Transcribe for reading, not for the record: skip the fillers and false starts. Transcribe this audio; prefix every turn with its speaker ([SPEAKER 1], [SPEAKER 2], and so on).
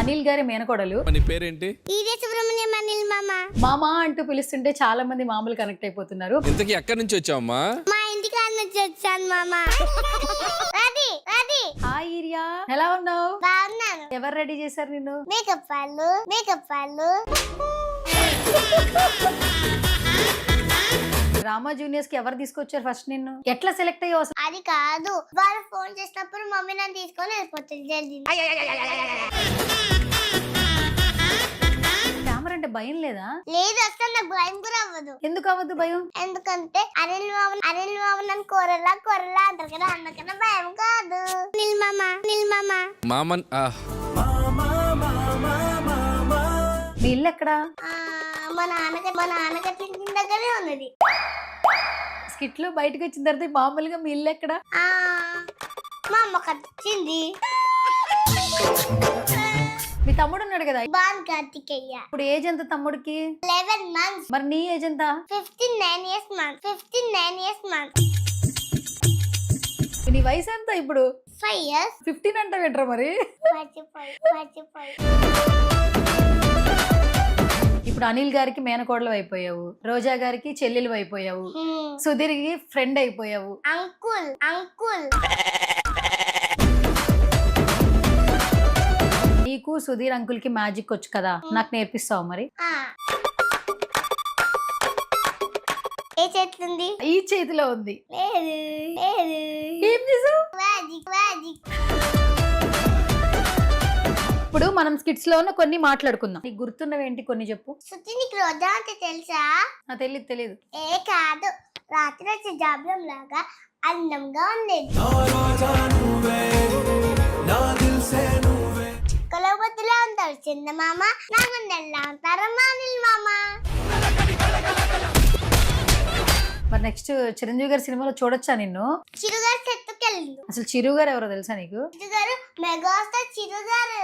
[SPEAKER 1] అనిల్ గారి మేనకోడలు.
[SPEAKER 2] నీ పేరేంటి?
[SPEAKER 3] సుబ్రహ్మణ్యం అనిల్ మామ.
[SPEAKER 1] మామా అంటూ పిలుస్తుంటే చాలా మంది మామూలు కనెక్ట్ అయిపోతున్నారు.
[SPEAKER 2] ఇంతకీ ఎక్కడి నుంచి వచ్చావమ్మా?
[SPEAKER 3] మా ఇంటికి నుంచి వచ్చాను మామ.
[SPEAKER 1] హాయ్ ఈరియా, ఎలా ఉన్నావు?
[SPEAKER 3] బాగున్నాను.
[SPEAKER 1] ఎవరు రెడీ చేశారు నిన్ను?
[SPEAKER 3] మేకప్ వాళ్ళు.
[SPEAKER 1] రామా జూనియర్స్ కి ఎవరు తీసుకొచ్చారు ఫస్ట్ నిన్ను? ఎట్లా సెలెక్ట్ అయ్యావు అసలు?
[SPEAKER 3] అది కాదు, వాళ్ళు ఫోన్ చేసినప్పుడు మమ్మీ నన్ను తీసుకొని వెళ్ళిపోతుంది జల్దీ.
[SPEAKER 1] కెమెరా అంటే భయం లేదా?
[SPEAKER 3] లేదు, అసలు నాకు భయం కూడా అవ్వదు.
[SPEAKER 1] ఎందుకు అవ్వదు భయం?
[SPEAKER 3] ఎందుకంటే అనిల్ మామ నన్ను కొరలా అంటారు కదా, అందుకన్నా భయం కాదు. అనిల్ మామ.
[SPEAKER 2] మామన్
[SPEAKER 1] మీ ఇల్లు ఎక్కడా?
[SPEAKER 3] మా నాన్నగారి ఇంటి దగ్గరే ఉన్నది.
[SPEAKER 1] స్కిట్ లో బయటకు వచ్చిన తర్వాత మామూలుగా మీ ఇల్లు ఎక్కడా?
[SPEAKER 3] మా అమ్మ కట్టింది.
[SPEAKER 1] మీ తమ్ముడు ఉన్నాడు కదా,
[SPEAKER 3] బాన్ కార్తికేయ.
[SPEAKER 1] ఇప్పుడు ఏజ్ ఎంత తమ్ముడికి?
[SPEAKER 3] 11 months.
[SPEAKER 1] మరి నీ ఏజ్ ఎంత?
[SPEAKER 3] 59 years.
[SPEAKER 1] నీ వయసు ఎంత ఇప్పుడు?
[SPEAKER 3] 5 years.
[SPEAKER 1] 15 అంటే వింటరా మరి?
[SPEAKER 3] మర్చిపోయి.
[SPEAKER 1] ఇప్పుడు అనిల్ గారికి మేనకోడలు అయిపోయావు, రోజా గారికి చెల్లెలు అయిపోయావు, సుధీర్ కి ఫ్రెండ్ అయిపోయావు.
[SPEAKER 3] అంకుల్.
[SPEAKER 1] నీకు సుధీర్ అంకుల్ కి మ్యాజిక్ వచ్చు కదా, నాకు నేర్పిస్తావు మరి?
[SPEAKER 3] ఏ చేతుంది?
[SPEAKER 1] ఈ చేతిలో ఉంది.
[SPEAKER 3] లేదు.
[SPEAKER 1] ఏం చేసావు?
[SPEAKER 3] మ్యాజిక్.
[SPEAKER 1] ఇప్పుడు మనం స్కిట్స్ లో ఉన్న కొన్ని మాట్లాడుకుందాం. నీకు గుర్తున్నవేంటి కొన్ని చెప్పు.
[SPEAKER 3] శృతి, నీకు రోజా అంటే తెలుసా?
[SPEAKER 1] తెలీదు.
[SPEAKER 3] ఏ కాదు, రాత్రి వచ్చే జాబ్లం లాగా అందంగా ఉండేది. చుక్కలో బొద్దులా ఉంటారు చందమామ, నా ముందెల్లా ఉంటారమ్మా అనిల్ మామ.
[SPEAKER 1] మరి నెక్స్ట్ చిరంజీవి గారి సినిమాలో చూడొచ్చా నిన్ను?
[SPEAKER 3] చిరుగారు సెట్టుకెళ్ళిండు.
[SPEAKER 1] అసలు చిరు గారు ఎవరో తెలుసా నీకు?
[SPEAKER 3] చిరుగారు మెగాస్టార్ చిరుగారు.